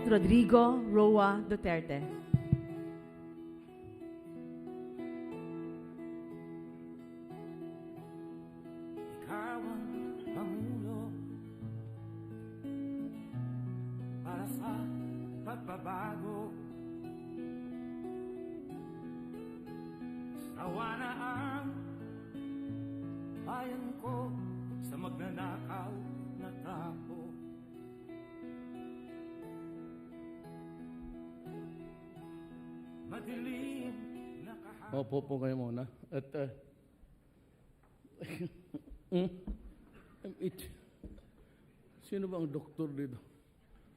Rodrigo Roa Duterte. Ikaw ang pangulo para sa pagbabago. Sawa na ang bayan ko sa magnanakaw na tao. Madilim na kahapon. Opo po kayo muna. At, sino ba ang doktor dito?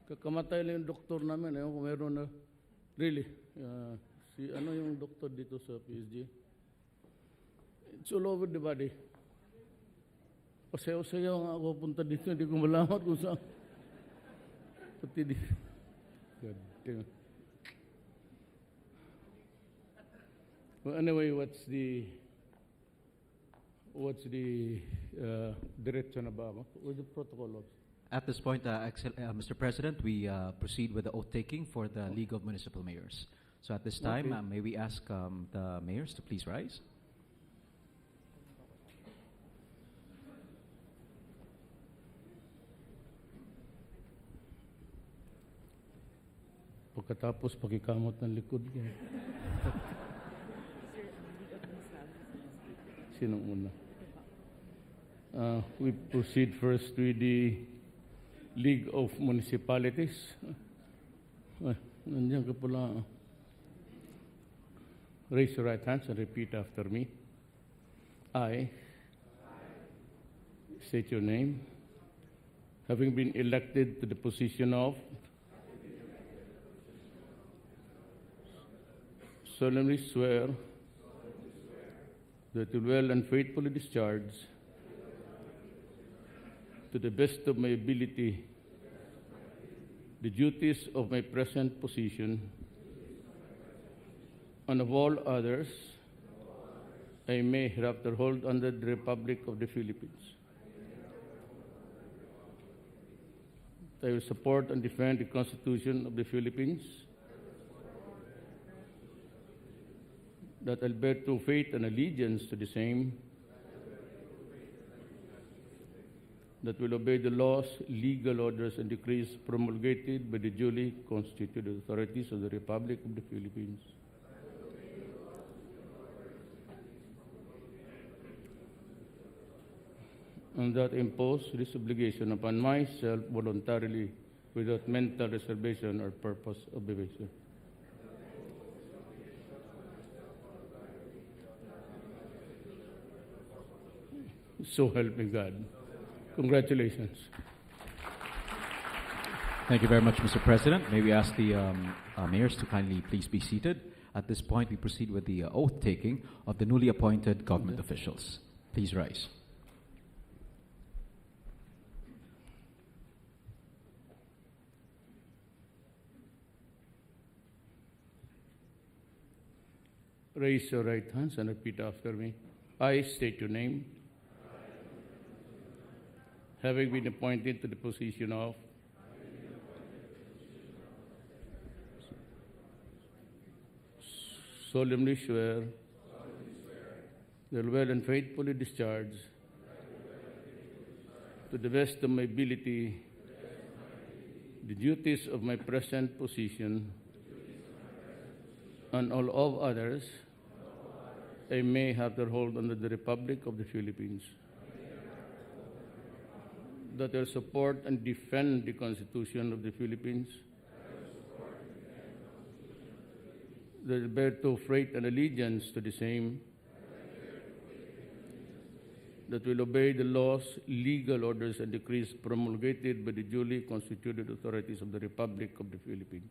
Kakamatay lang yung doktor namin. Ayaw kung meron na, really, ano yung doktor dito sa PSG? It's all over the body. Pasayaw-sayaw nga ako punta dito. Hindi ko malamat kung saan. Pati di. God damn. Well, anyway, what's the direction about? What's the protocol of? At this point, Mr. President, we proceed with the oath-taking for the League of Municipal Mayors. So at this time, Okay. may we ask the mayors to please rise? Pagkatapos, pakikamot ng likod ko. Sinong una? We proceed first with the League of Municipalities. Nandiyan ka pala. Raise your right hands and repeat after me. I state your name. Having been elected to the position of solemnly swear that I will well and faithfully discharge to the best of my ability the duties of my present position and of all others I may hereafter hold under the Republic of the Philippines. I will support and defend the Constitution of the Philippines, that I'll bear true faith and allegiance to the same, that will obey the laws, legal orders, and decrees promulgated by the duly constituted authorities of the Republic of the Philippines, and that I impose this obligation upon myself voluntarily without mental reservation or purpose of evasion. So help me God. Congratulations. Thank you very much, Mr. President. May we ask the mayors to kindly please be seated. At this point, we proceed with the oath-taking of the newly appointed government officials. Please rise. Raise your right hands and repeat after me. I state your name. Having been appointed to the position of solemnly swear that I will well and faithfully discharge to the best of my ability the duties of my present position and all of others I may have to hold under the Republic of the Philippines, that I will support and defend the Constitution of the Philippines, that I will bear true faith and allegiance to the same, that will obey the laws, legal orders, and decrees promulgated by the duly constituted authorities of the Republic of the Philippines,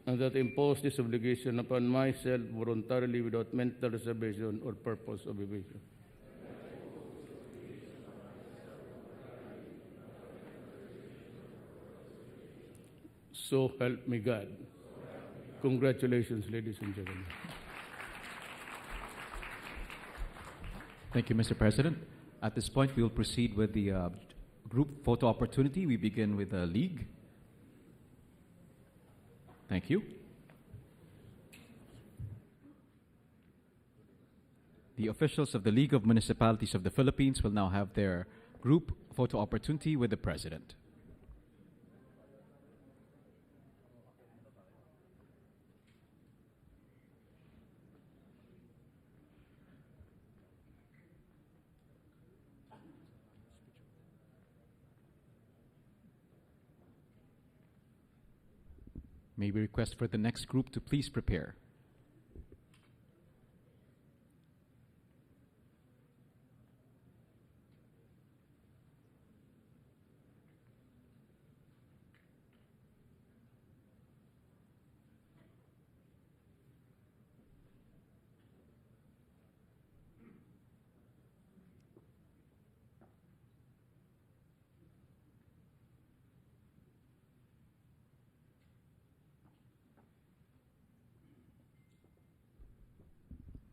and that I impose this obligation upon myself voluntarily without mental reservation or purpose of evasion. So help me God. Congratulations, ladies and gentlemen. Thank you, Mr. President. At this point, we will proceed with the group photo opportunity. We begin with the League. Thank you. The officials of the League of Municipalities of the Philippines will now have their group photo opportunity with the President. May we request for the next group to please prepare.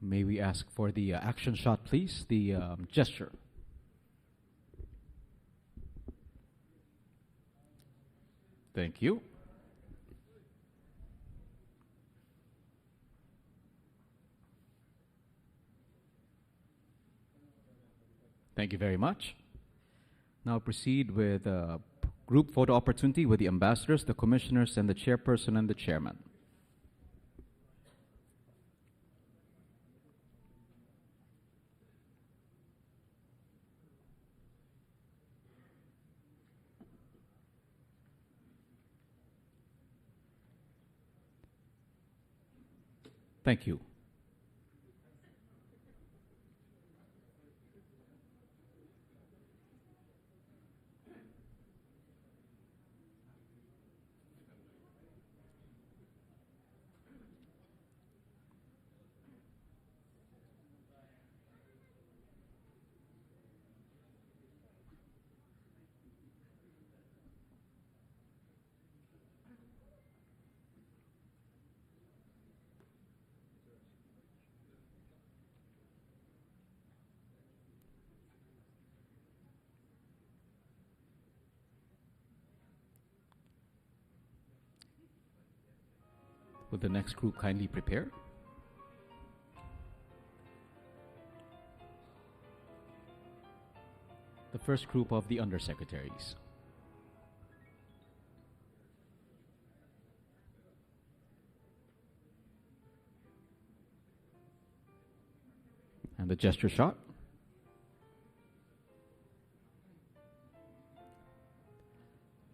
May we ask for the action shot, please? The gesture. Thank you. Thank you very much. Now proceed with group photo opportunity with the ambassadors, the commissioners, and the chairperson and the chairman. Thank you. Will the next group kindly prepare? The first group of the undersecretaries. And the gesture shot.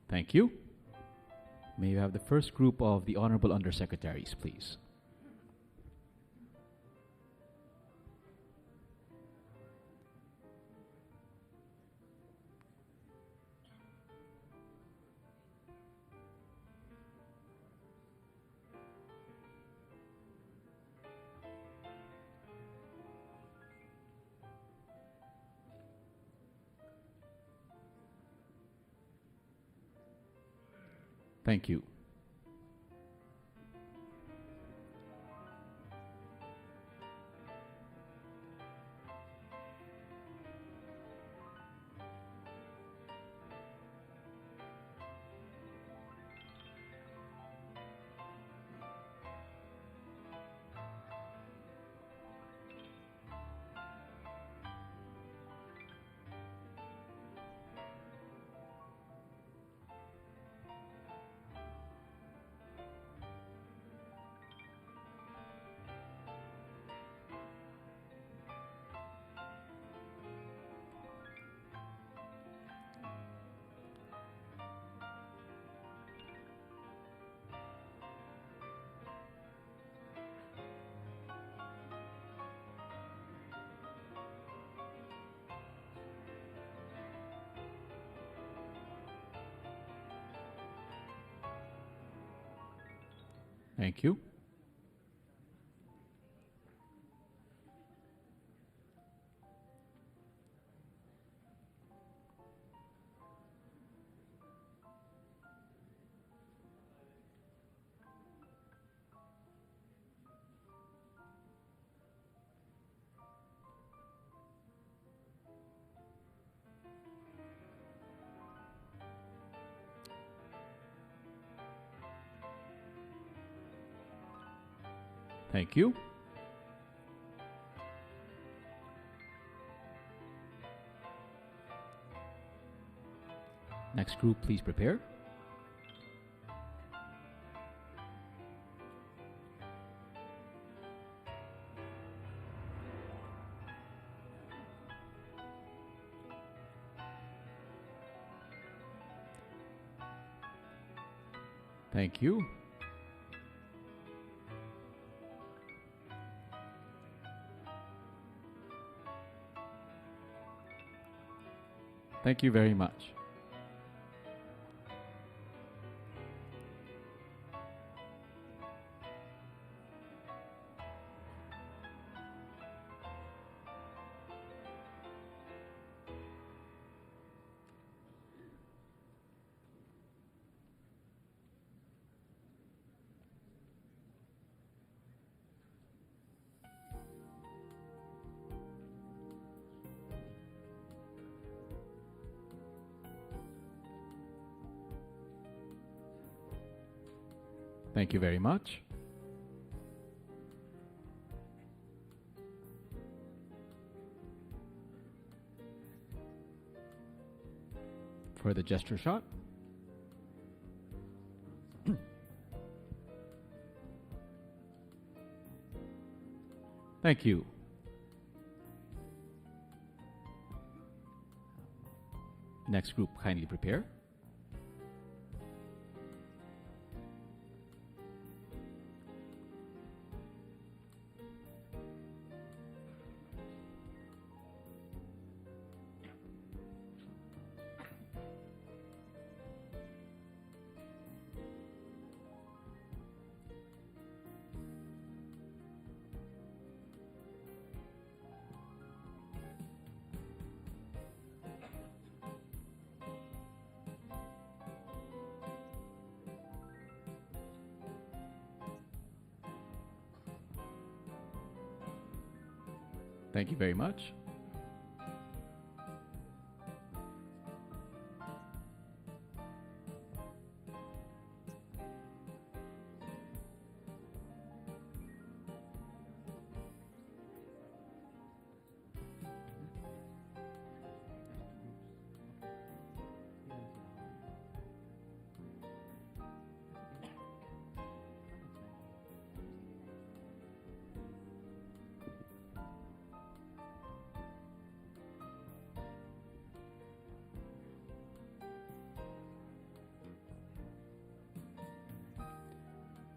Thank you. May you have the first group of the honorable undersecretaries, please. Thank you. Thank you. Thank you. Next group, please prepare. Thank you. Thank you very much. Thank you very much. For the gesture shot. Thank you. Next group, kindly prepare. Thank you very much.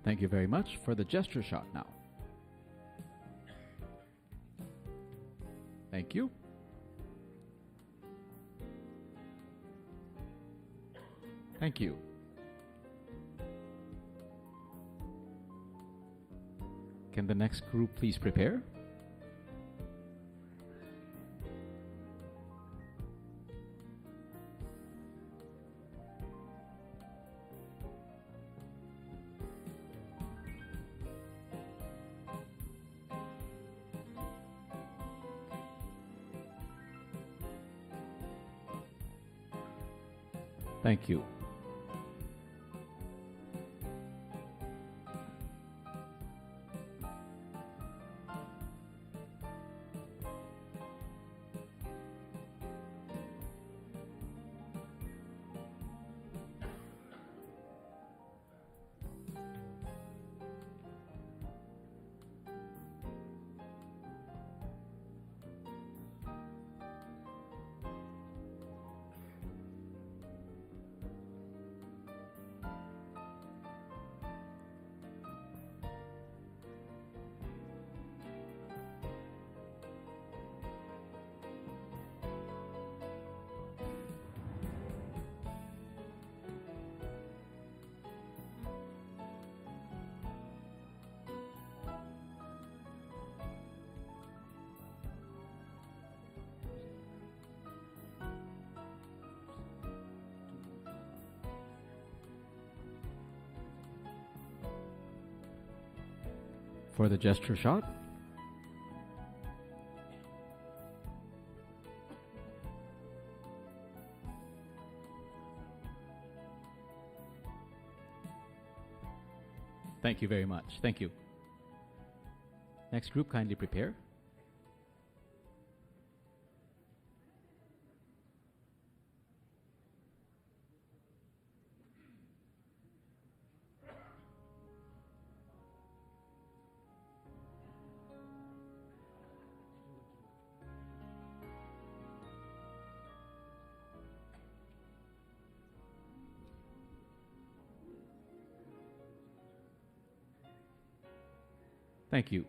Thank you very much. For the gesture shot now. Thank you. Thank you. Can the next group please prepare? Thank you. For the gesture shot. Thank you very much. Thank you. Next group, kindly prepare. Thank you.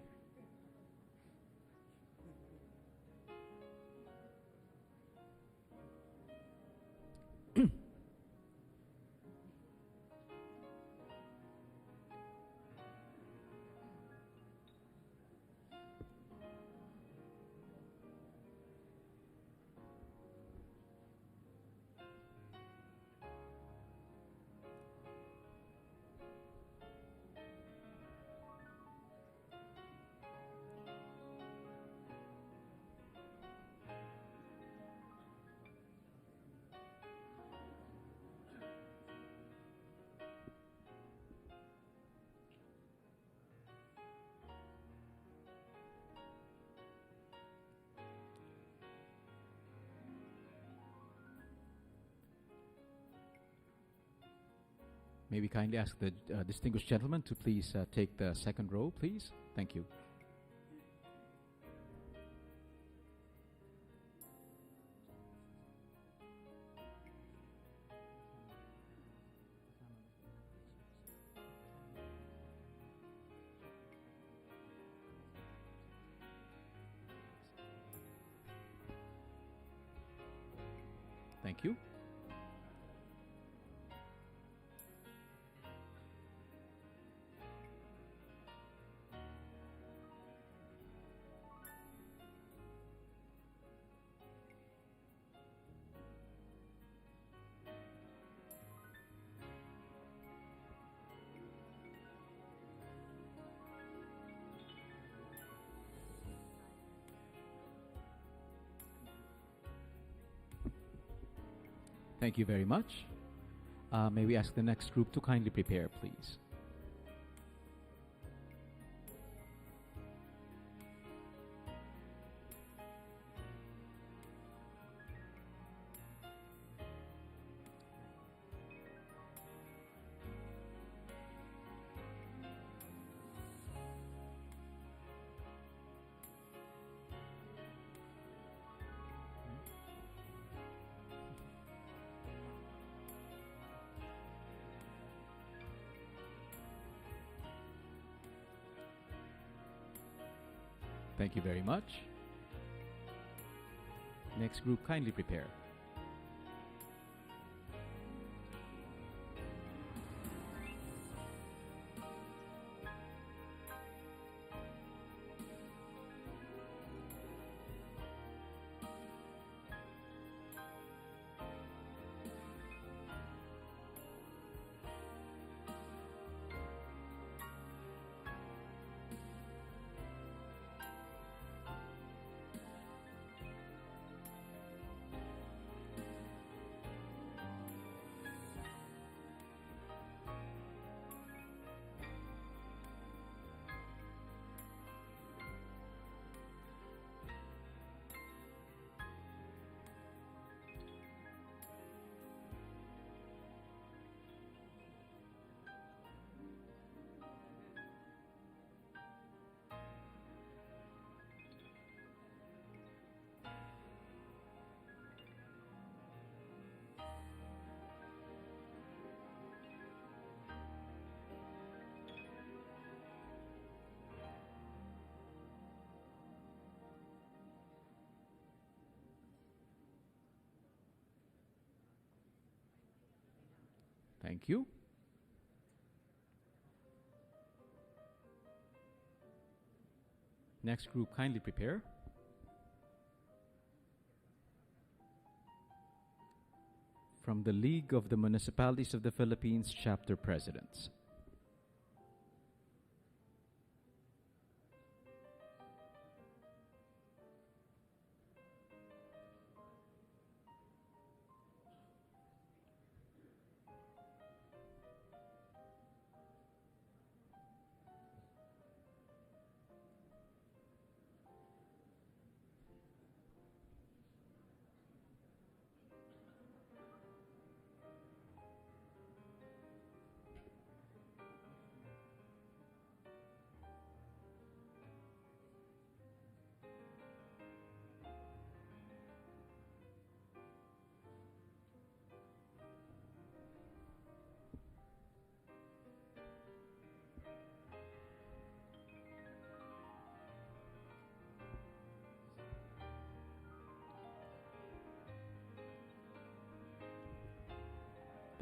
May we kindly ask the distinguished gentleman to please take the second row, please? Thank you. Thank you. Thank you very much. May we ask the next group to kindly prepare, please? Thank you very much. Next group, kindly prepare. Thank you. Next group, kindly prepare. From the League of the Municipalities of the Philippines, Chapter Presidents.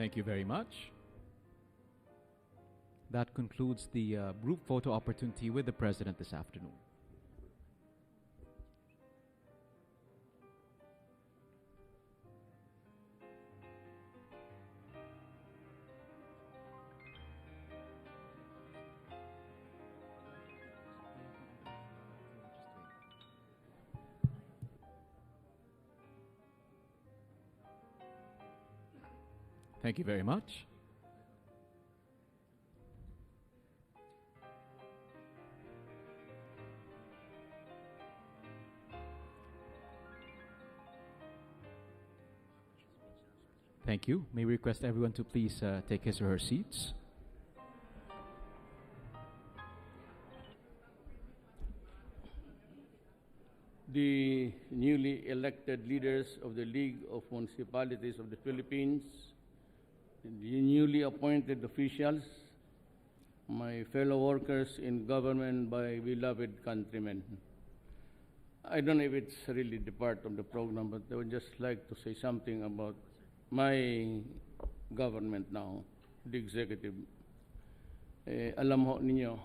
Thank you very much. That concludes the group photo opportunity with the President this afternoon. Thank you very much. Thank you. May we request everyone to please take his or her seats. The newly elected leaders of the League of Municipalities of the Philippines, the newly appointed officials, my fellow workers in government, my beloved countrymen. I don't know if it's really the part of the program, but I would just like to say something about my government now, the executive. Alam ho ninyo,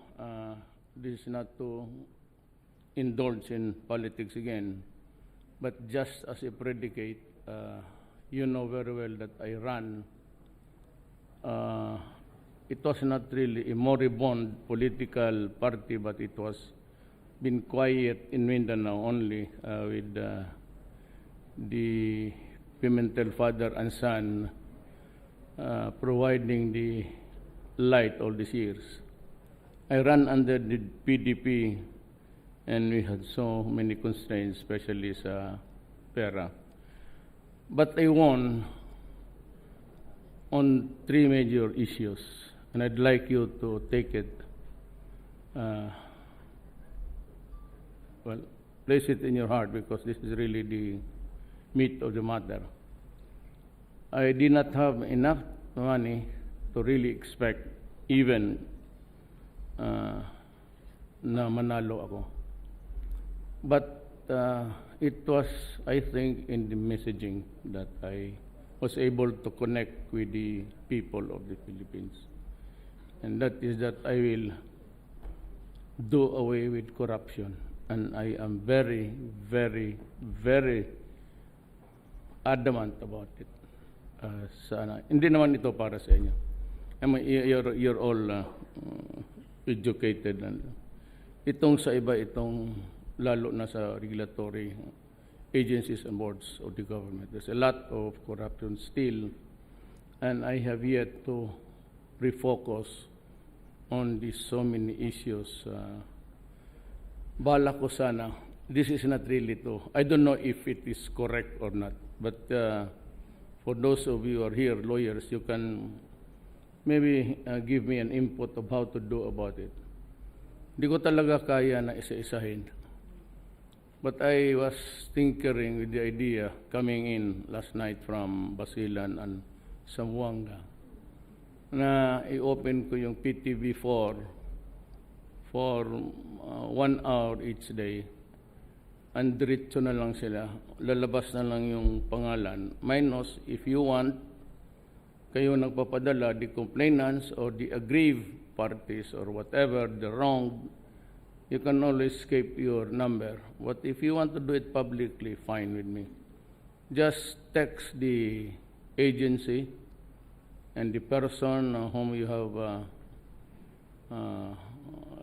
this is not to indulge in politics again, but just as a predicate, you know very well that I ran. It was not really a moribund political party, but it was been quiet in Mindanao only with the Pimentel father and son providing the light all these years. I ran under the PDP and we had so many constraints, especially sa pera. But I won on 3 major issues, and I'd like you to take it, well, place it in your heart, because this is really the meat of the matter. I did not have enough money to really expect even na manalo ako. But it was, I think, in the messaging that I was able to connect with the people of the Philippines. And that is that I will do away with corruption. And I am very, very, very adamant about it. Sana. Hindi naman ito para sa inyo. You're all educated. Itong sa iba, itong lalo na sa regulatory agencies and boards of the government. There's a lot of corruption still, and I have yet to refocus on these so many issues. Bala ko sana, this is not really to, I don't know if it is correct or not, but for those of you who are here, lawyers, you can maybe give me an input of how to do about it. Hindi ko talaga kaya na isa-isahin. But I was tinkering with the idea coming in last night from Basilan and Zamboanga na i-open ko yung PTV4 for 1 hour each day. And diretso na lang sila. Lalabas na lang yung pangalan. Minus, if you want, kayo nagpapadala, the complainants or the aggrieved parties or whatever, the wrong, you can always escape your number. But if you want to do it publicly, fine with me. Just text the agency and the person whom you have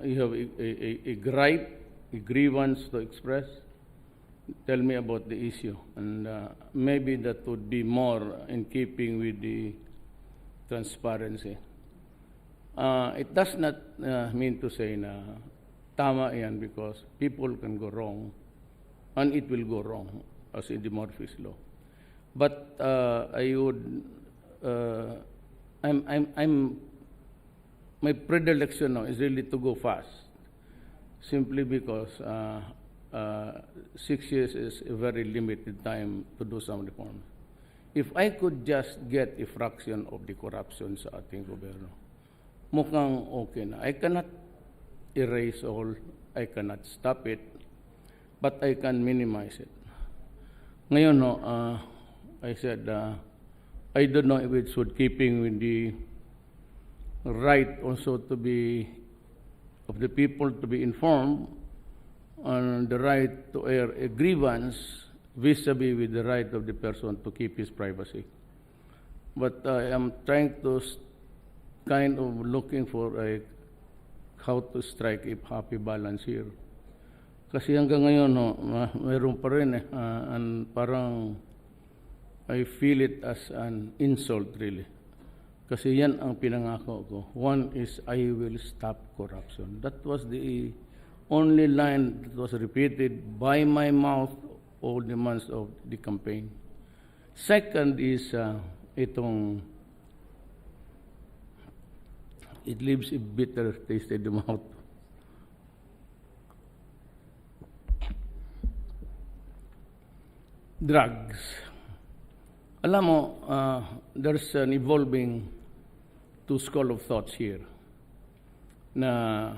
a gripe, a grievance to express. Tell me about the issue, and maybe that would be more in keeping with the transparency. It does not mean to say na tama yan, because people can go wrong, and it will go wrong as in the Murphy's Law. But I would, my predilection now is really to go fast, simply because 6 years is a very limited time to do some reforms. If I could just get a fraction of the corruption sa ating gobyerno, mukhang okay na. I cannot erase all, I cannot stop it, but I can minimize it. Ngayon, I said, I don't know if it's with keeping with the right also to be, of the people to be informed, on the right to air a grievance vis-a-vis with the right of the person to keep his privacy. But I am trying to kind of looking for how to strike a happy balance here. Kasi hanggang ngayon, mayroon pa rin and parang I feel it as an insult really. Kasi yan ang pinangako ko. One is, I will stop corruption. That was the only line that was repeated by my mouth all the months of the campaign. Second is, itong, it leaves a bitter taste in the mouth. Drugs. Alam mo, there's an evolving two school of thoughts here na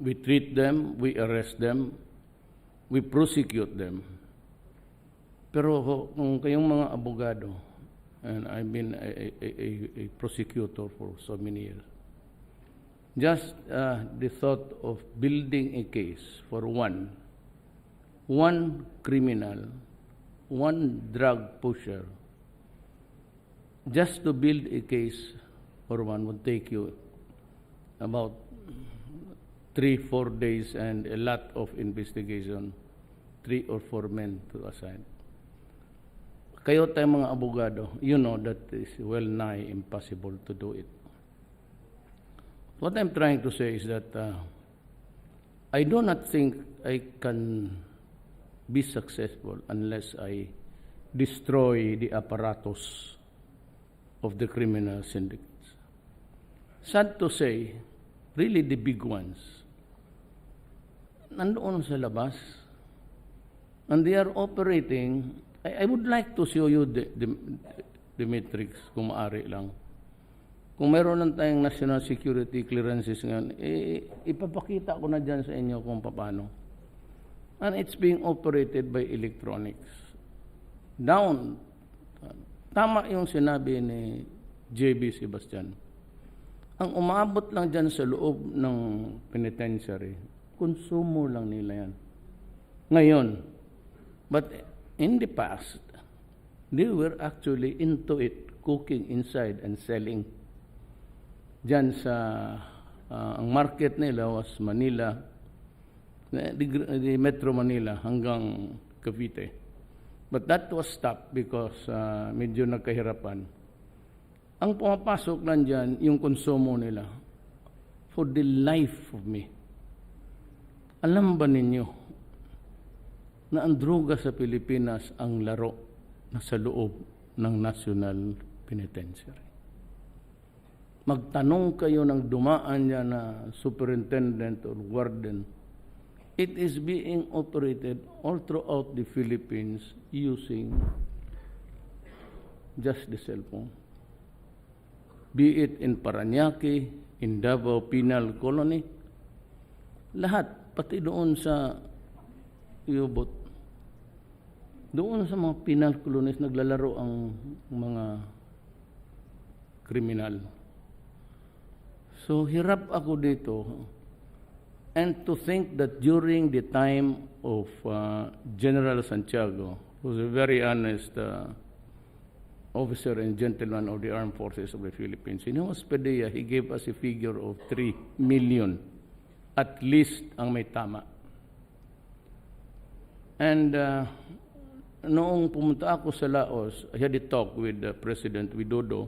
we treat them, we arrest them, we prosecute them. Pero kung kayong mga abogado, and I've been a prosecutor for so many years, just the thought of building a case for one criminal, one drug pusher, just to build a case for one would take you about 3-4 days and a lot of investigation, 3 or 4 men to assign. Kayo tayo mga abogado, you know that is well nigh impossible to do it. What I'm trying to say is that I do not think I can be successful unless I destroy the apparatus of the criminal syndicates. Sad to say, really the big ones, nandoon sa labas, and they are operating. I would like to show you the metrics kung maaari lang. Kung meron lang tayong national security clearances ngayon, ipapakita ko na dyan sa inyo kung paano. And it's being operated by electronics. Down. Tama yung sinabi ni JB Sebastian. Ang umabot lang dyan sa loob ng penitentiary, konsumo lang nila yan. Ngayon, but in the past, they were actually into it, cooking inside and selling. Diyan sa, ang market nila was Manila, the Metro Manila hanggang Cavite. But that was stopped because medyo nagkahirapan. Ang pumapasok lang dyan, yung konsumo nila. For the life of me. Alam ba ninyo na ang droga sa Pilipinas ang laro na sa loob ng National Penitentiary? Magtanong kayo ng dumaan niya na superintendent or warden. It is being operated all throughout the Philippines using just the cellphone. Be it in Parañaque, in Davao Penal Colony, lahat, pati doon sa Iubot, doon sa mga penal colonies naglalaro ang mga kriminal. So hirap ako dito. And to think that during the time of General Santiago, who was a very honest officer and gentleman of the Armed Forces of the Philippines, in Hospedia, he gave us a figure of 3 million, at least ang may tama. And noong pumunta ako sa Laos, I had a talk with President Widodo,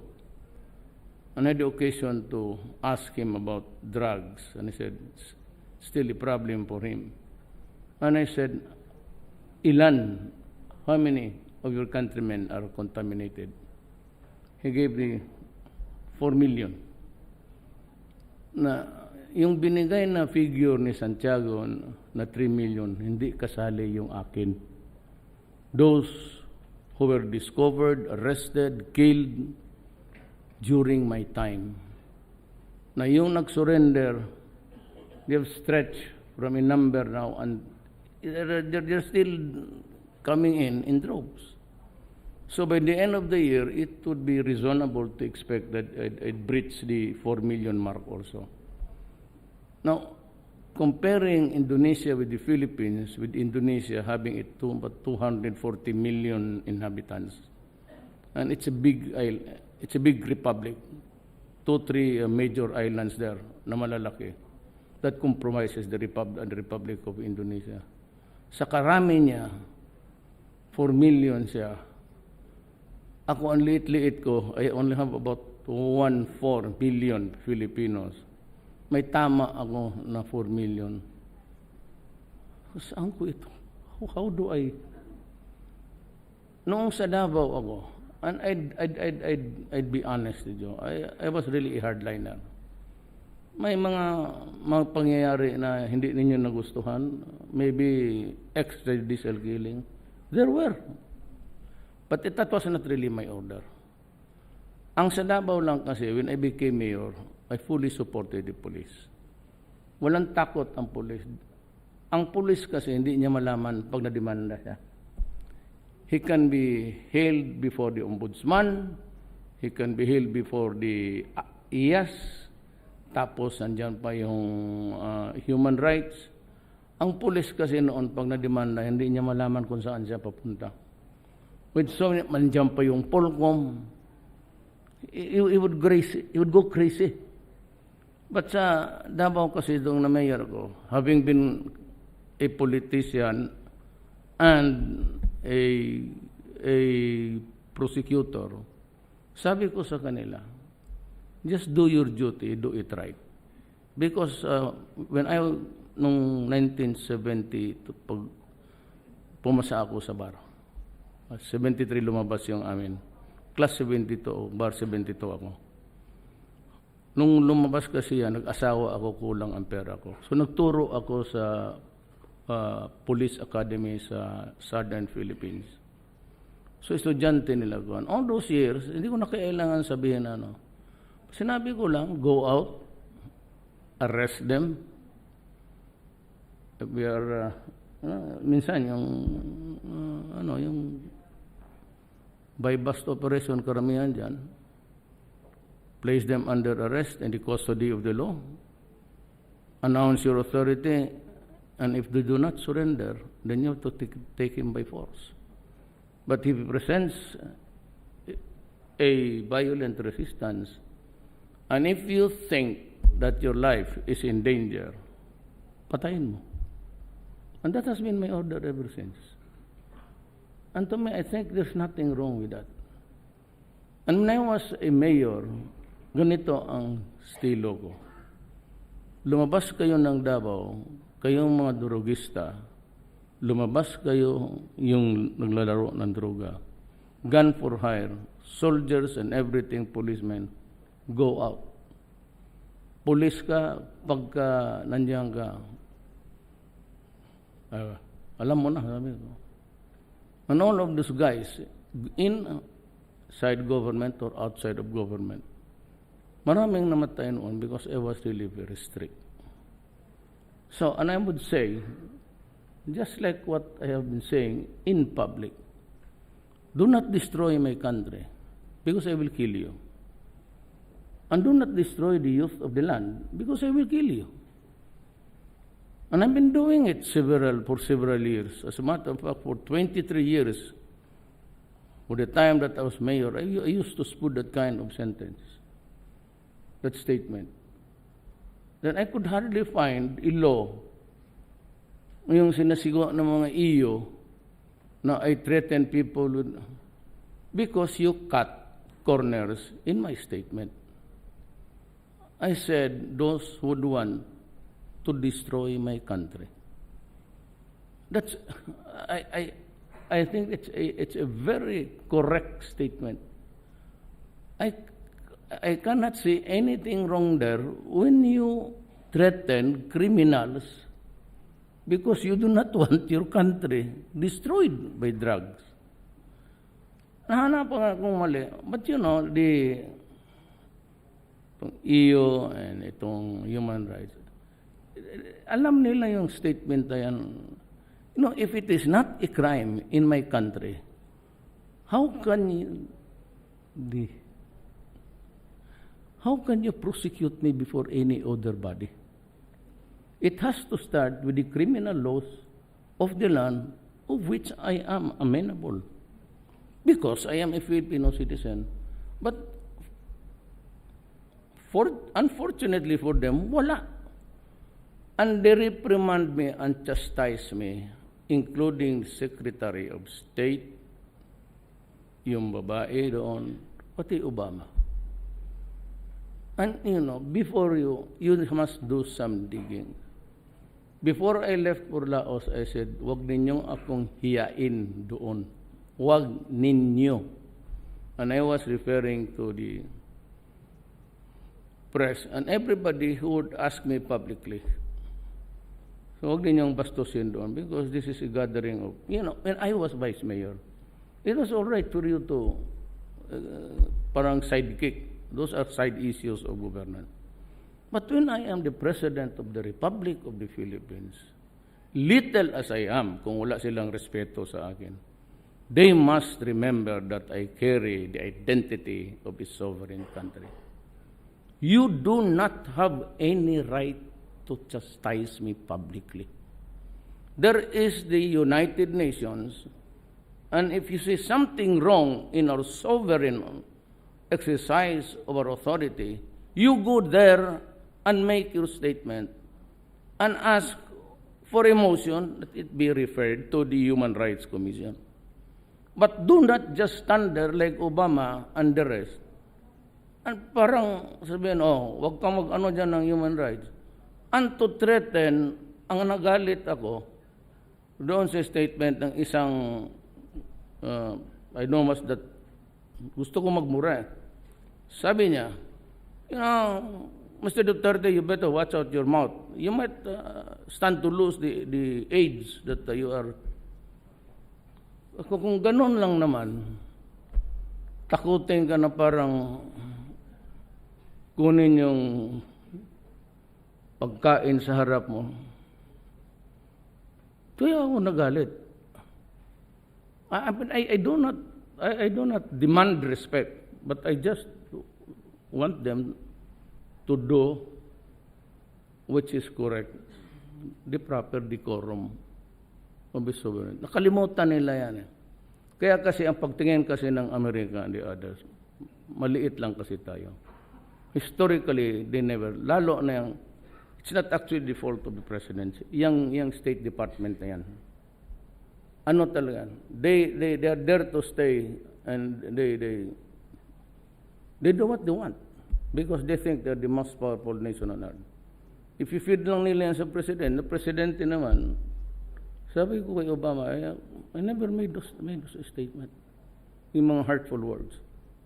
and I had the occasion to ask him about drugs, and he said, still a problem for him. And I said, ilan, how many of your countrymen are contaminated? He gave me 4 million. Na yung binigay na figure ni Santiago na 3 million, hindi kasali yung akin. Those who were discovered, arrested, killed during my time. Na yung nag-surrender, they have stretched from a number now, and they're still coming in droves. So by the end of the year, it would be reasonable to expect that I'd breach the 4 million mark also. Now, comparing Indonesia with the Philippines, with Indonesia having about 240 million inhabitants, and it's a big republic, 2-3 major islands there na malalaki, that compromises the Republic of Indonesia. Sa karami niya, 4 million siya. Ako, ang liit-liit ko, I only have about 1.4 billion Filipinos. May tama ako na 4 million. Saan ko ito? How do I? Noong sa Davao ako, and I'd be honest with you, I was really a hardliner. May mga pangyayari na hindi ninyo nagustuhan, maybe extrajudicial killing. There were. But that was not really my order. Ang sa Davao lang kasi, when I became mayor, I fully supported the police. Walang takot ang police. Ang police kasi hindi niya malaman pag nademanda siya. He can be hailed before the ombudsman, he can be hailed before the IAS, tapos andyan pa yung human rights. Ang police kasi noon pag nademanda, hindi niya malaman kung saan siya papunta. With so many, mandyan pa yung Polcom, he would go crazy. But sa Davao kasi doon na mayor ko, having been a politician and a prosecutor, sabi ko sa kanila, just do your duty, do it right. Because when nung 1970, pag pumasa ako sa bar, 73 lumabas yung amin. Class 72, bar 72 ako. Nung lumabas kasi yan, nag-asawa ako, kulang ang pera ko. So nagturo ako sa Police Academy sa Southern Philippines. So estudyante nila ko. All those years, hindi ko na kailangan sabihin ano. Sinabi ko lang, go out, arrest them. We are, minsan yung, yung by bust operation karamihan dyan, place them under arrest and the custody of the law. Announce your authority, and if they do not surrender, then you have to take him by force. But if he presents a violent resistance, and if you think that your life is in danger, patayin mo. And that has been my order ever since. And to me, I think there's nothing wrong with that. And when I was a mayor, ganito ang estilo ko. Lumabas kayo ng Davao, kayong mga drogista, lumabas kayo yung naglalaro ng droga, gun for hire, soldiers and everything, policemen, go out. Police ka, pagka nandiyan ka, alam mo na, sabi ko. And all of these guys, inside government or outside of government, maraming namatay noon because I was really very strict. So, and I would say, just like what I have been saying in public, do not destroy my country because I will kill you. And do not destroy the youth of the land because I will kill you. And I've been doing it for several years. As a matter of fact, for 23 years, for the time that I was mayor, I used to put that kind of sentence, that statement. Then I could hardly find a law, yung sinasigaw ng mga iyo, na I threaten people with, because you cut corners in my statement. I said, those who would want to destroy my country. That's, I think it's a very correct statement. I cannot see anything wrong there when you threaten criminals because you do not want your country destroyed by drugs. Nahanapan akong mali. But you know, itong EU and itong human rights, alam nila yung statement na yan. You know, if it is not a crime in my country, how can you prosecute me before any other body? It has to start with the criminal laws of the land of which I am amenable, because I am a Filipino citizen. But unfortunately for them, wala. And they reprimand me and chastise me, including Secretary of State, yung babae doon, pati Obama. And before you must do some digging. Before I left for Laos, I said, wag ninyong akong hiyain doon. Wag ninyo. And I was referring to the press and everybody who would ask me publicly. So wag ninyong bastusin doon, because this is a gathering of, when I was vice mayor, it was all right for you to parang sidekick. Those are side issues of governance. But when I am the President of the Republic of the Philippines, little as I am, kung wala silang respeto sa akin, they must remember that I carry the identity of a sovereign country. You do not have any right to chastise me publicly. There is the United Nations, and if you see something wrong in our sovereign exercise of our authority, you go there and make your statement and ask for a motion that it be referred to the Human Rights Commission. But do not just stand there like Obama and the rest. And parang sabihin, wag kang mag-ano dyan ng human rights. And to threaten, ang nagalit ako doon sa statement ng isang, I know mas that, gusto ko magmura. Sabi niya, Mr. Duterte, you better watch out your mouth. You might stand to lose the aids that you are. Kung ganun lang naman, takutin ka na parang kunin yung pagkain sa harap mo. Kaya ako nagalit. I do not demand respect, but I just want them to do which is correct, the proper decorum of the sovereign. Nakalimutan nila yan. Kaya kasi ang pagtingin kasi ng Amerika and the others, maliit lang kasi tayo. Historically, they never, lalo na yung, it's not actually the fault of the presidency. Yung State Department na yan. Ano talaga? They are there to stay, and they do what they want because they think they're the most powerful nation on earth. If you feed lang nila yan sa president, the presidente naman, sabi ko kay Obama, I never made those statement. Yung mga hurtful words.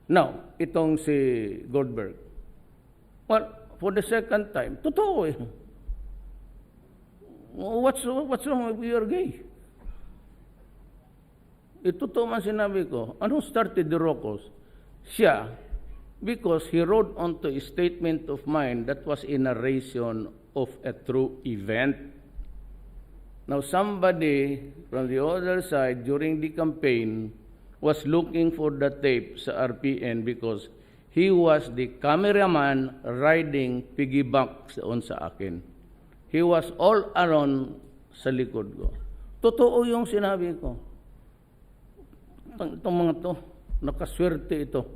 Now, itong si Goldberg. Well, for the second time, totoo eh. What's wrong with you're gay? Totoo man sinabi ko. Anong started the Rocos? Siya, because he wrote onto a statement of mine that was a narration of a true event. Now, somebody from the other side during the campaign was looking for the tape sa RPN because he was the cameraman riding piggyback on sa akin. He was all around sa likod ko. Totoo yung sinabi ko. Itong mga to, nakaswerte ito.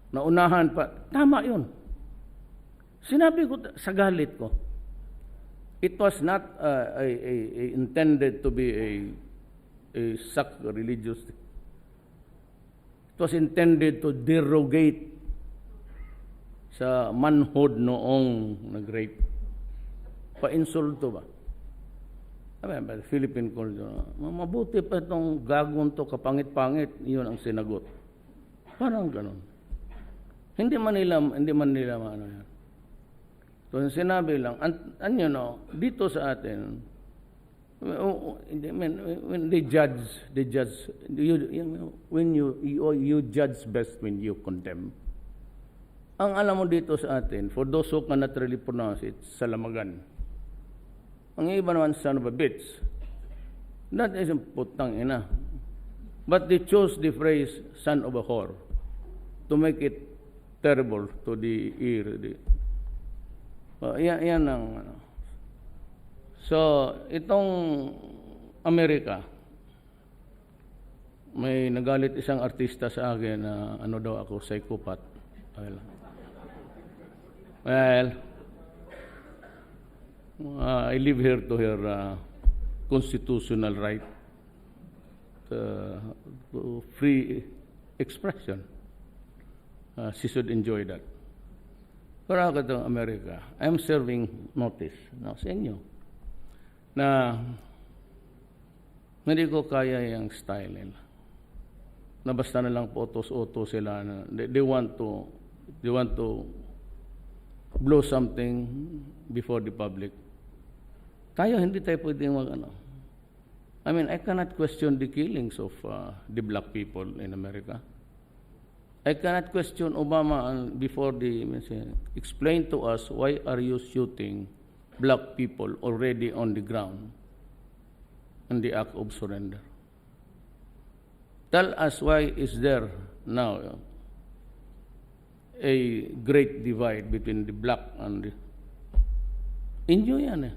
Naunahan pa. Tama yun. Sinabi ko sa galit ko. It was not intended to be a religious. It was intended to derogate sa manhood noong nag-rape. Pa-insulto ba? Philippine culture. Mabuti pa itong gagawin to, kapangit-pangit, yun ang sinagot. Parang ganun. Hindi man nila maano yan. So sinabi lang, dito sa atin, when they judge, when you judge best when you condemn. Ang alam mo dito sa atin, for those who cannot really pronounce it, salamagan. Ang iba naman, son of a bitch. That is putang ina. But they chose the phrase son of a whore to make it terrible to the ear. Yan ang ano. So, itong Amerika, may nagalit isang artista sa akin na ano daw ako, psychopath. Well, I live here to her constitutional right to free expression. She should enjoy that. Pero ako itong Amerika, I'm serving notice sa inyo na hindi ko kaya yung style nila. Na basta na lang photos-autos sila. They want to blow something before the public. Tayo, hindi tayo pwedeng I mean, I cannot question the killings of the black people in America. I cannot question Obama before explain to us why are you shooting black people already on the ground in the act of surrender. Tell us why is there now a great divide between the black and the Inyo yan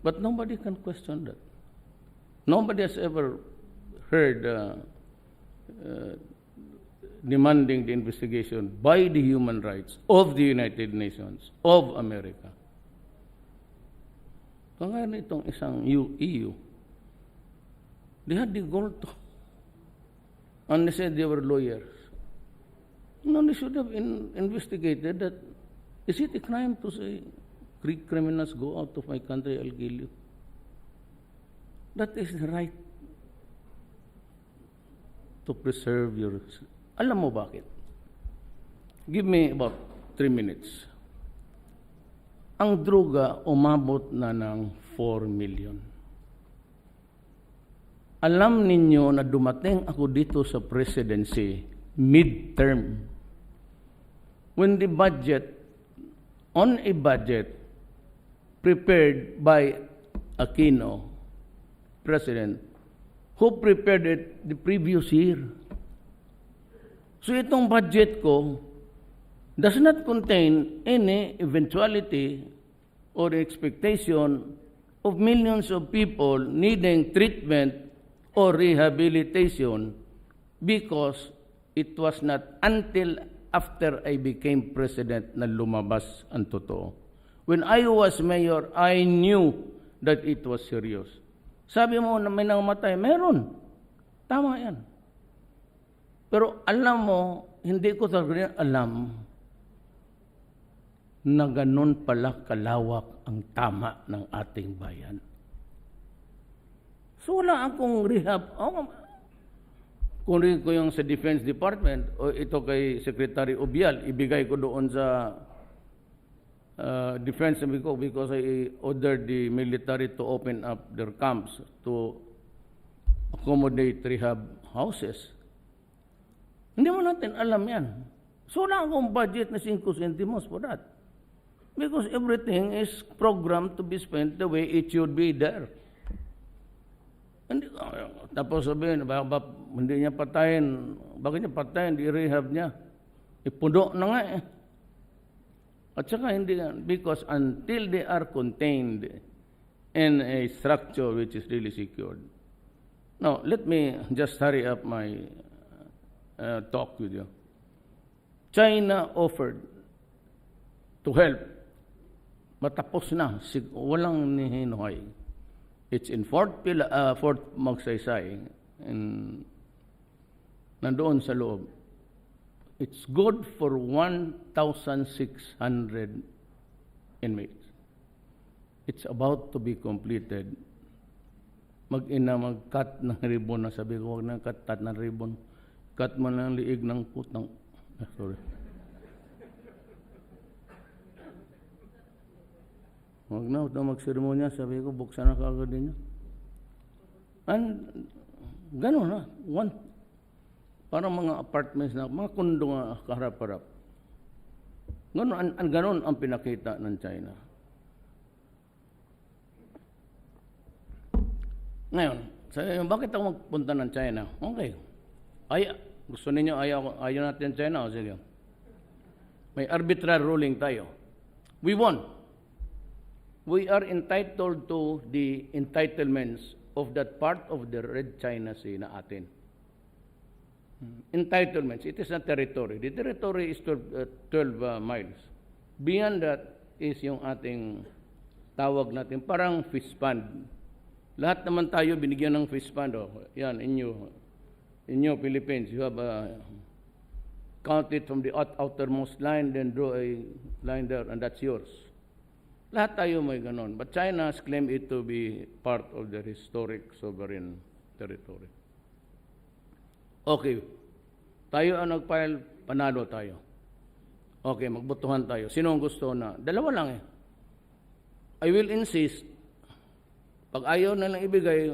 But nobody can question that. Nobody has ever heard demanding the investigation by the human rights of the United Nations of America. Kaya itong isang EU, they had the goal to, and they said they were lawyers. No, they should have investigated that. Is it a crime to say, Greek criminals go out of my country, I'll kill you? That is the right to preserve your... Alam mo bakit? Give me about 3 minutes. Ang droga umabot na ng 4 million. Alam ninyo na dumating ako dito sa presidency midterm. When the budget, on a budget prepared by Aquino, President, who prepared it the previous year. So itong budget ko does not contain any eventuality or expectation of millions of people needing treatment or rehabilitation because it was not until after I became president na lumabas ang totoo. When I was mayor, I knew that it was serious. Sabi mo na may nangamatay, meron. Tama yan. Pero alam mo, hindi ko talaga alam na ganun pala kalawak ang tama ng ating bayan. So wala akong rehab. Kung rin ko yung sa Defense Department, o ito kay Secretary Obial, ibigay ko doon sa Defense because I ordered the military to open up their camps to accommodate rehab houses. Hindi mo natin alam yan. So wala akong budget na 5 centimos for that. Because everything is programmed to be spent the way it should be there. Tapos sabihin, hindi niya patayin. Bakit niya patayin? I-rehab niya. Ipuno na nga At saka hindi yan. Because until they are contained in a structure which is really secured. Now, let me just hurry up my talk with you. China offered to help. Matapos na. Walang nihinuhay. It's in Fort Magsaysay. Nandoon sa loob. It's good for 1,600 inmates. It's about to be completed. Mag-cut ng ribbon na sabi ko, huwag na cut ng ribbon. Cut mo ng liig ng putang. Sorry. Huwag na magseremonya. Sabi ko, buksan na kaagad din niya. And, gano'n na. Parang mga apartments na, mga kondo nga kaharap-harap. Gano'n ang pinakita ng China. Ngayon, Sabi niyo, bakit ako magpunta ng China? Okay. Gusto ninyo, ayaw natin China? O sige. May arbitrary ruling tayo. We won. We are entitled to the entitlements of that part of the Red China Sea na atin. Entitlements. It is a territory. The territory is 12 miles. Beyond that is yung ating tawag natin, parang fish pond. Lahat naman tayo binigyan ng fish pond. Yan, in Philippines, you have count it from the outermost line, then draw a line there, and that's yours. Lahat tayo may ganon. But China has claimed it to be part of their historic sovereign territory. Okay. Tayo ang nag-file, panalo tayo. Okay, magbotohan tayo. Sino ang gusto na? Dalawa lang eh. I will insist, pag ayaw na lang ibigay,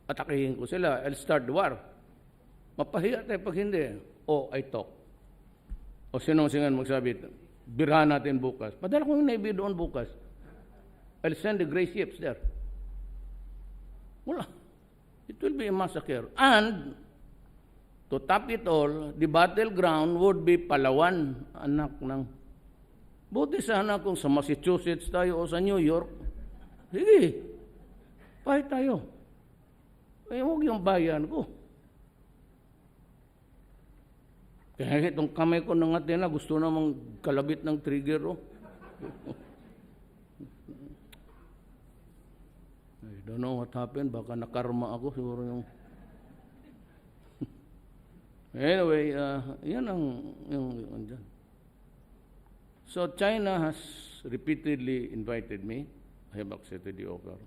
atakihin ko sila. I'll start the war. Mapahiya tayo pag hindi. I talk. O sinong magsabi, birahan natin bukas. Padala ko yung Navy doon bukas. I'll send the gray ships there. Wala. It will be a massacre. And, to top it all, the battleground would be Palawan, anak ng... Buti sana kung sa Massachusetts tayo o sa New York. Sige, fight tayo. Huwag yung bayan ko. Kaya itong kamay ko ng Athena, gusto namang kalabit ng trigger. I don't know what happened. Baka nakarma ako. Siguro yung... Anyway, yan yung dyan. So China has repeatedly invited me. I have accepted the offer.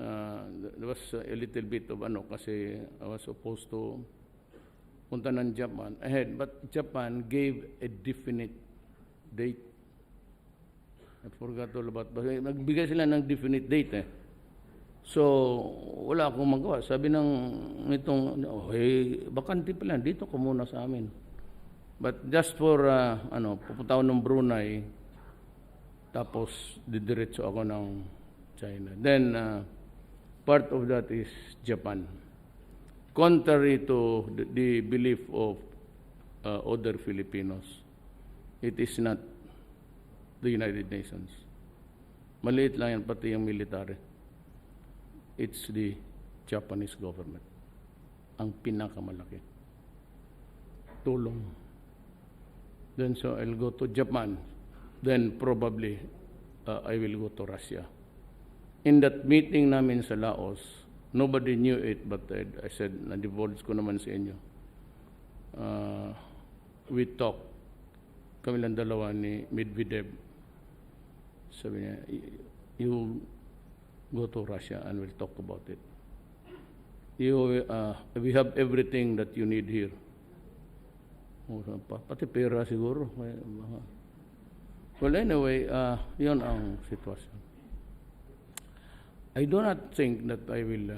There was a little bit of kasi I was supposed to punta ng Japan ahead, but Japan gave a definite date. I forgot all about it. Nagbigay sila ng definite date eh. So, wala akong magawa. Sabi ng itong, bakante pa lang, dito ka muna sa amin. But just for, pupunta ako ng Brunei, tapos didiretso ako ng China. Then, part of that is Japan. Contrary to the belief of other Filipinos, it is not the United Nations. Maliit lang yan, pati yung military. It's the Japanese government. Ang pinakamalaki. Tulong. Then so I'll go to Japan. Then probably I will go to Russia. In that meeting namin sa Laos, nobody knew it, but I said, na-divulge ko naman sa inyo. We talked, kami lang dalawa ni Medvedev. Sabi niya, you go to Russia and we'll talk about it. We have everything that you need here. Pati pera siguro. Well, anyway, yun ang sitwasyon. I do not think that I will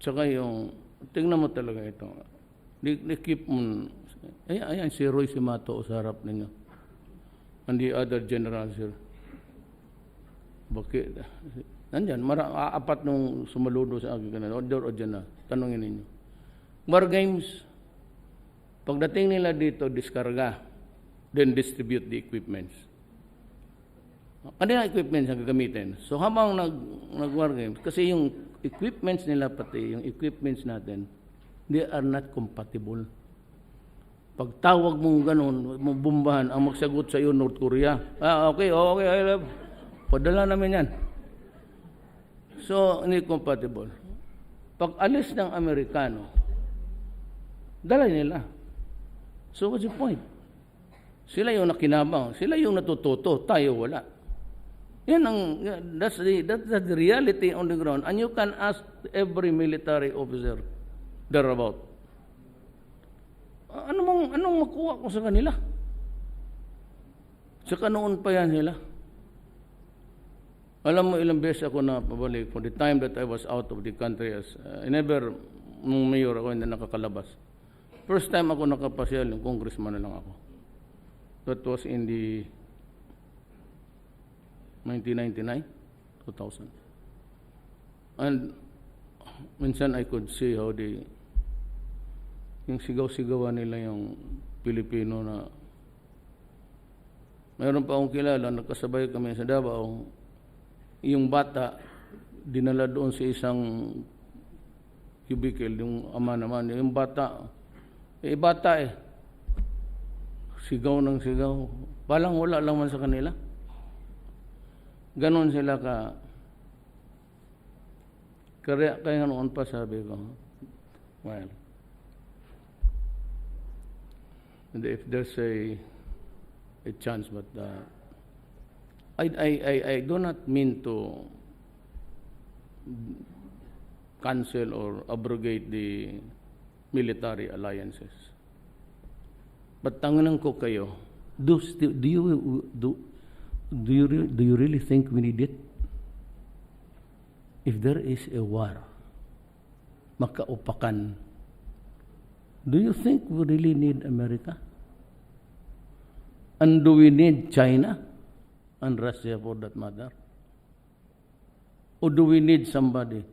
tsaka yung tingnan mo talaga ito. Keep mo. Ayan si Roy Simato sa harap ninyo. And the other generals here. Bakit? Nandyan, apat nung sumaludo sa akin kanina. O dyan na, tanongin ninyo. War games, pagdating nila dito, diskarga, then distribute the equipments. Ano yung equipments ang gagamitin? So habang nag-war games, kasi yung equipments nila pati, yung equipments natin, they are not compatible. Pag tawag mong ganun, mong bombahan, ang magsagot sa iyo, North Korea. Okay, I love. Padala namin yan. So, hindi compatible. Pag alis ng Amerikano, dala nila. So, what's the point? Sila yung nakinabang. Sila yung natututo. Tayo wala. That's the reality on the ground. And you can ask every military officer thereabout. Anong makuha ko sa kanila? Saka noon pa yan sila. Alam mo, ilang beses ako na pabalik for the time that I was out of the country. Nung mayor ako, hindi nakakalabas. First time ako nakapasyal, yung congressman na lang ako. That was in the 1999, 2000. And minsan I could see how yung sigaw-sigawan nila yung Pilipino na mayroon pa akong kilala, nagkasabay kami sa Davao, yung bata, dinala doon sa isang cubicle, yung ama naman, yung bata, sigaw ng sigaw, palang wala lang man sa kanila. Ganon sila kaya noon pa sabi ko, well, and if there's a chance, but I do not mean to cancel or abrogate the military alliances. But tanginan ko kayo, do you really think we need it? If there is a war, makaupakan, do you think we really need America? And do we need China and Russia for that matter? Or do we need somebody?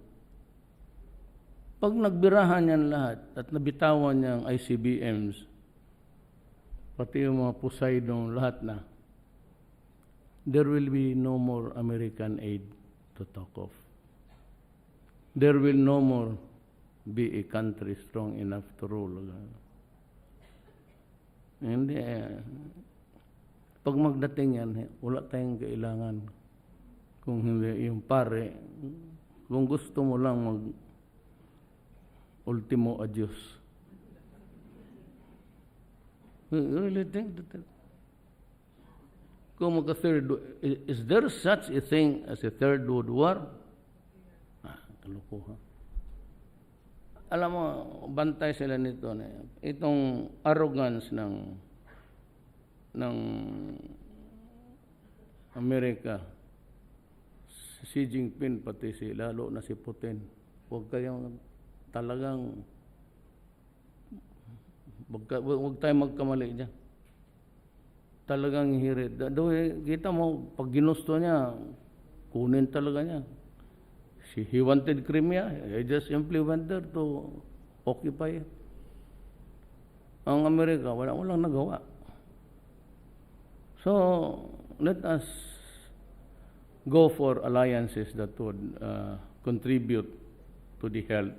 Pag nagbirahan yan lahat at nabitawan niyang ICBMs, pati yung mga Poseidon, lahat na, there will be no more American aid to talk of. There will no more be a country strong enough to rule. Hindi. Pag magdating yan, wala tayong kailangan. Kung hindi, yung pare, kung gusto mo lang ultimo adios. You really think that? Kung is there such a thing as a third world war? Kalukuhan. Alam mo, bantay sila nito. Itong arrogance ng Amerika, si Xi Jinping, pati lalo na si Putin, huwag kayong talagang, huwag tayong magkamali dyan. Talagang hirit. Kita mo, pag ginusto niya, kunin talaga niya. He wanted Crimea. He just simply went there to occupy it. Ang Amerika, walang nagawa. So, let us go for alliances that would contribute to the health,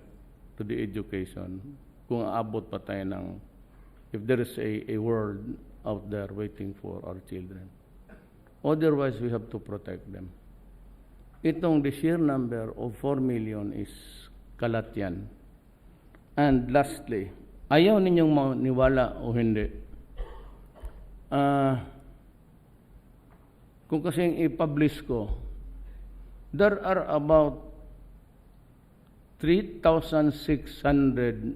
to the education. Kung aabot pa tayo ng, if there is a world out there waiting for our children. Otherwise, we have to protect them. Itong the sheer number of 4 million is kalat yan. And lastly, ayaw ninyong maniwala o hindi. Kung kasing i-publish ko, there are about 3,600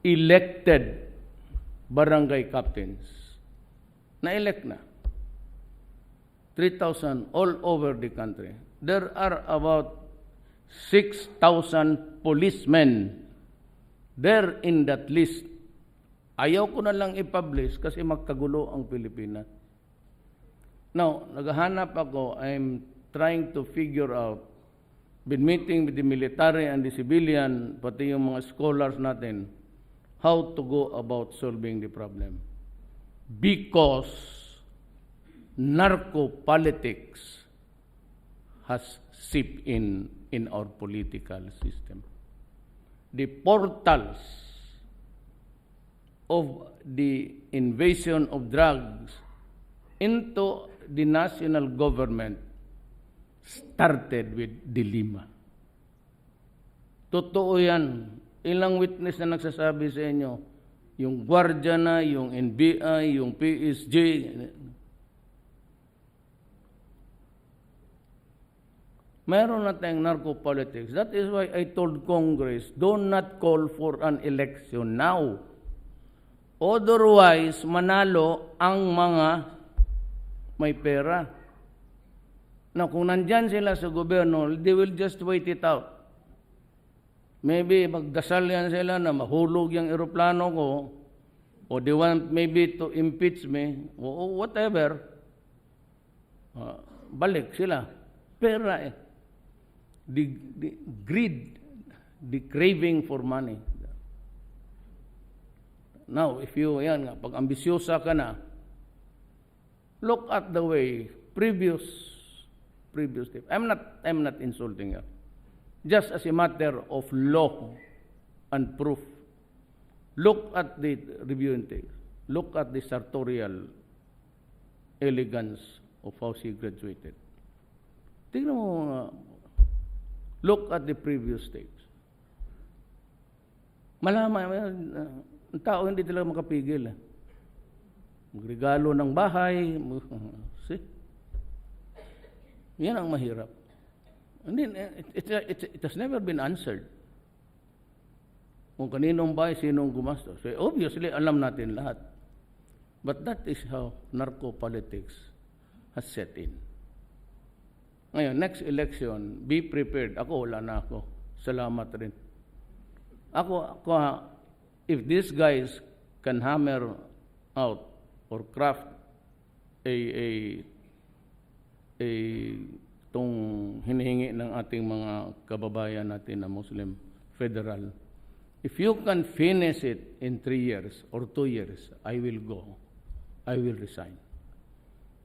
elected barangay captains. Na-elect na. 3,000 all over the country. There are about 6,000 policemen there in that list. Ayaw ko na lang i-publish kasi magkagulo ang Pilipinas. Now, naghahanap ako, I'm trying to figure out, been meeting with the military and the civilian, pati yung mga scholars natin, how to go about solving the problem. Because narco-politics has seeped in our political system. The portals of the invasion of drugs into the national government started with Dilima. Totoo yan. Ilang witness na nagsasabi sa inyo, yung Guardia na, yung NBI, yung PSG, mayroon na tayong narco-politics. That is why I told Congress, do not call for an election now. Otherwise, manalo ang mga may pera. Now, kung nandyan sila sa gobyerno, they will just wait it out. Maybe magdasal yan sila na mahulog yung eroplano ko, or they want maybe to impeach me, or whatever. Balik sila. Pera eh. the greed, the craving for money. Now, if you, yan nga, pag ambisyosa ka na, look at the way previous step. I'm not insulting her. Just as a matter of law and proof, look at the review intake. Look at the sartorial elegance of how she graduated. Tingnan mo, look at the previous steps. Malaman, ang tao hindi talaga makapigil. Magregalo ng bahay. See? Yan ang mahirap. And then, it has never been answered. Kung kaninong bahay, sinong gumastos. So obviously, alam natin lahat. But that is how narco-politics has set in. Ngayon, next election, be prepared. Ako, wala na ako. Salamat rin. Ako, if these guys can hammer out or craft itong hinihingi ng ating mga kababayan natin na Muslim federal, if you can finish it in 3 years or 2 years, I will go. I will resign.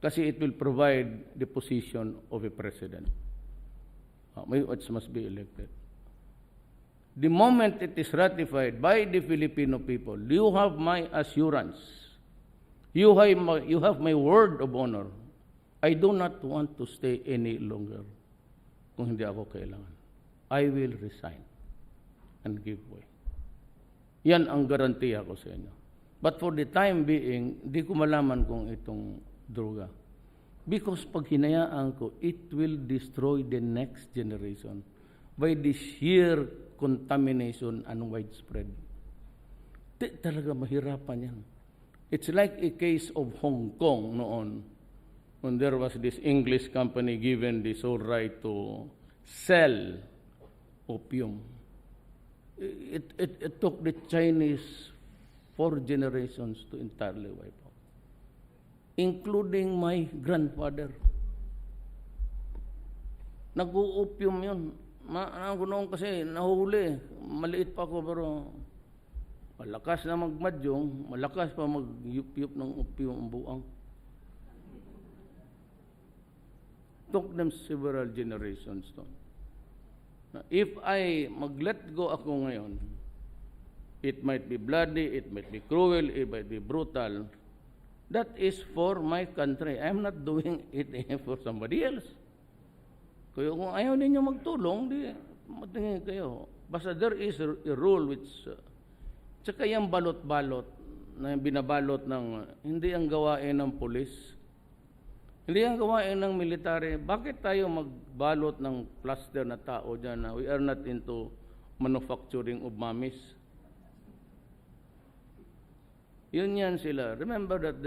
Kasi it will provide the position of a president. Which must be elected. The moment it is ratified by the Filipino people, you have my assurance. You have my word of honor. I do not want to stay any longer kung hindi ako kailangan. I will resign and give way. Yan ang garantiya ko sa inyo. But for the time being, di ko malaman kung itong droga. Because pag hinayaan ko, it will destroy the next generation by the sheer contamination and widespread. Talaga mahirapan yan. It's like a case of Hong Kong noon when there was this English company given the sole right to sell opium. It took the Chinese 4 generations to entirely wipe out, including my grandfather. Nag-opium yun. Noon kasi nahuli. Maliit pa ako pero malakas na magmadyong, malakas pa mag-yup-yup ng opium ang buang. Took them several generations to. If I mag-let go ako ngayon, it might be bloody, it might be cruel, it might be brutal. That is for my country. I'm not doing it for somebody else. Kaya kung ayaw ninyo magtulong, di matingin kayo. Basta there is a rule which, tsaka yung balot-balot, na binabalot ng, hindi ang gawain ng pulis, hindi ang gawain ng military. Bakit tayo magbalot ng plaster na tao dyan na we are not into manufacturing of mummies? Yun yan sila. Remember that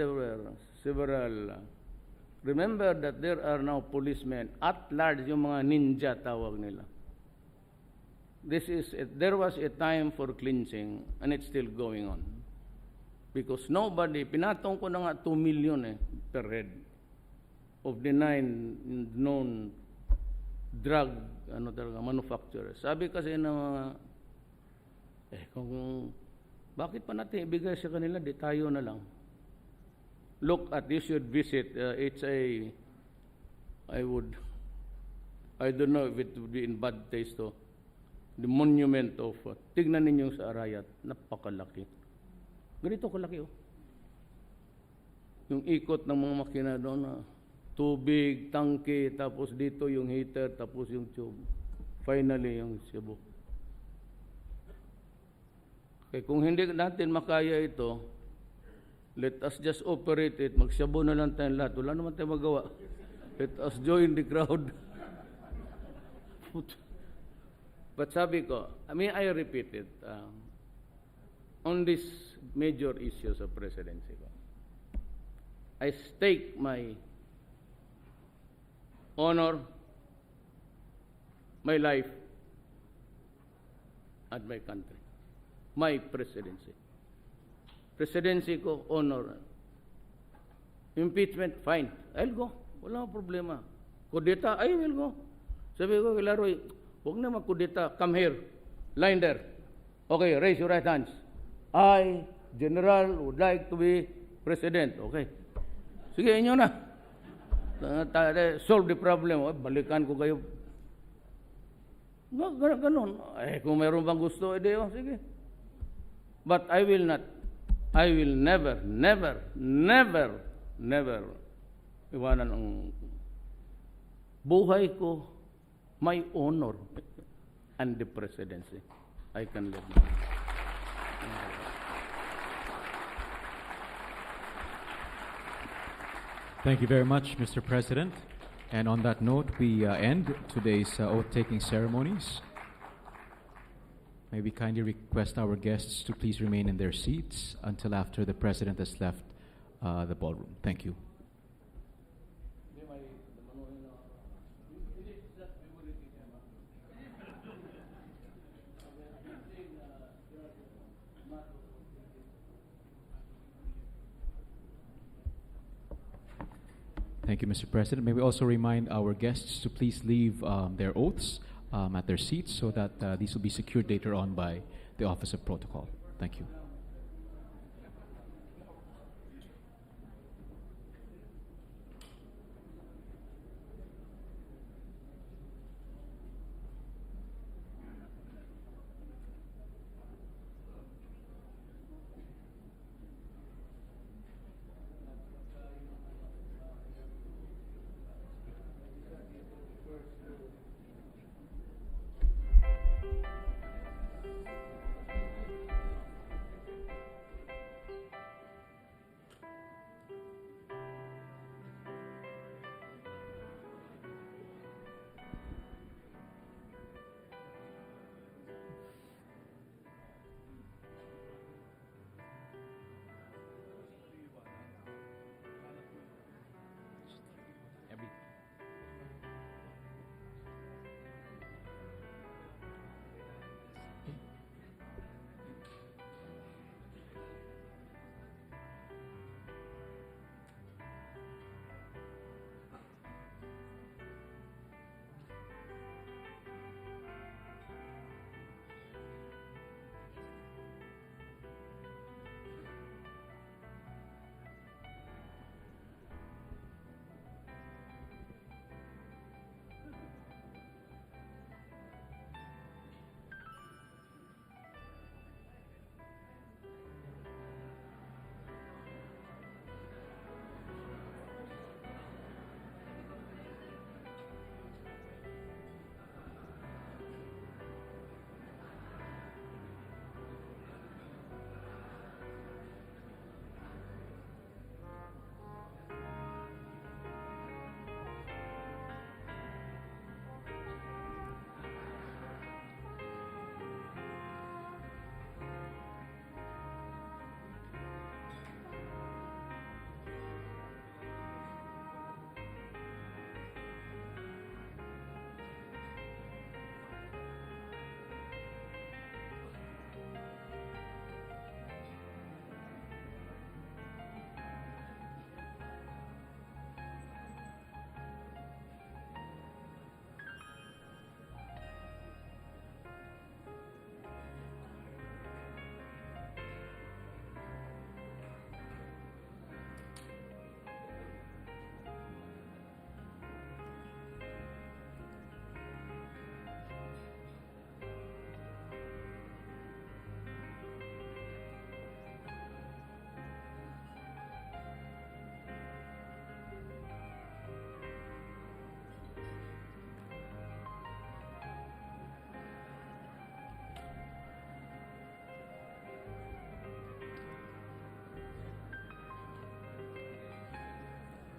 there are now policemen at large, yung mga ninja tawag nila. There was a time for cleansing and it's still going on. Because pinatong ko na nga 2 million per head of the 9 known drug manufacturers. Sabi kasi ng mga, bakit pa natin ibigay sa kanila, di tayo na lang. Look at, you should visit, I don't know if it would be in bad taste to, the monument of, tignan ninyo sa Arayat, napakalaki. Ganito kalaki Yung ikot ng mga makina doon na, tubig, tangke, tapos dito yung heater, tapos yung tube. Finally, yung Cebu. Kaya kung hindi natin makaya ito, let us just operate it. Magsabu na lang tayong lahat. Wala naman tayong magawa. Let us join the crowd. But sabi ko, I repeat it, on these major issues of presidency ko, I stake my honor, my life, and my country. My presidency. Presidency ko, honor. Impeachment, fine. I'll go. Wala problema. Kudeta, I will go. Sabi ko, Laroy, Huwag na magkudita. Come here. Line there. Okay, raise your right hands. I, General, would like to be President. Okay. Sige, inyo na. Solve the problem. Balikan ko kayo. Ganun. Kung mayroon bang gusto, sige. But I will not. I will never, never, never, never iwanan ang buhay ko, my honor, and the presidency. I can live now. Thank you very much, Mr. President. And on that note, we end today's oath-taking ceremonies. May we kindly request our guests to please remain in their seats until after the President has left the ballroom. Thank you. Thank you, Mr. President. May we also remind our guests to please leave their oaths at their seats so that these will be secured later on by the Office of Protocol. Thank you.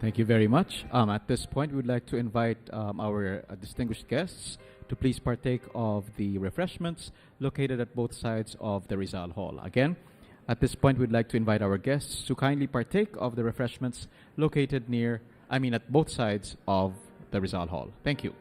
Thank you very much. At this point, we would like to invite our distinguished guests to please partake of the refreshments located at both sides of the Rizal Hall. Again, at this point, we'd like to invite our guests to kindly partake of the refreshments located at both sides of the Rizal Hall. Thank you.